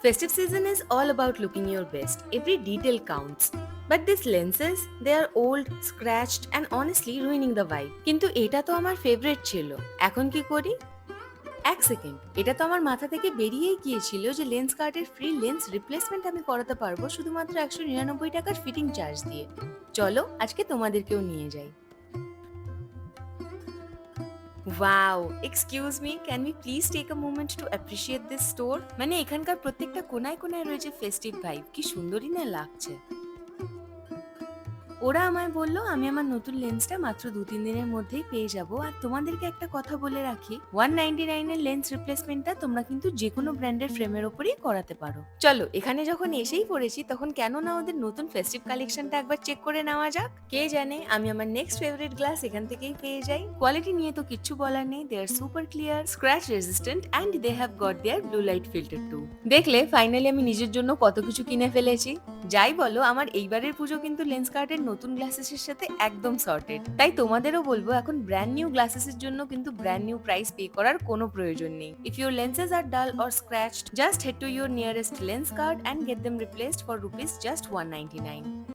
Festive season is all about looking your best. Every detail counts. But these lenses, they are old, scratched and honestly ruining the vibe. কিন্তু এটা তো আমার favourite ছিল। এখন কি করি? এক সেকেন্ড, এটা তো আমার মাথা থেকে বেরিয়েই গিয়েছিল যে লেন্স কার্টের ফ্রি লেন্স রিপ্লেসমেন্ট আমি করাতে পারবো শুধুমাত্র 199 টাকার ফিটিং চার্জ দিয়ে। চলো আজকে তোমাদেরকেও নিয়ে যাই। Wow! Excuse me, can we please take a moment to appreciate this store? মানে এখানকার প্রত্যেকটা কোণায় কোণায় রয়েছে ফেস্টিভ ভাইব। কি সুন্দরই না লাগছে। ওরা আমায় বলল আমি আমার নতুন লেন্সটা মাত্র ২-৩ দিনের মধ্যেই পেয়ে যাব। আর তোমাদেরকে একটা কথা বলে রাখি, 199 এর লেন্স রিপ্লেসমেন্টটা তোমরা কিন্তু যেকোনো ব্র্যান্ডের ফ্রেমের উপরেই করাতে পারো। চলো এখানে যখন এসেই পড়েছি তখন কেন না ওদের নতুন ফেস্টিভ কালেকশনটা একবার চেক করে নেওয়া যাক। কে জানে আমি আমার নেক্সট ফেভারিট গ্লাস এখান থেকেই পেয়ে যাই। কোয়ালিটি নিয়ে তো কিচ্ছু বলার নেই, they are super clear, scratch resistant and they have got their blue light filter too. দেখলে ফাইনালি আমি নিজের জন্য কত কিছু কিনে ফেলেছি। যাই বলো আমার এইবারের পুজো কিন্তু লেন্স কার্টের নতুন গ্লাসেসের সাথে একদম সর্টেড। তাই তোমাদেরও বলবো এখন ব্র্যান্ড নিউ গ্লাসেসের জন্য কিন্তু ব্র্যান্ড নিউ প্রাইস পে করার কোনো প্রয়োজন নেই। If your lenses are dull or scratched, just head to your nearest lens card and get them replaced for rupees just 199.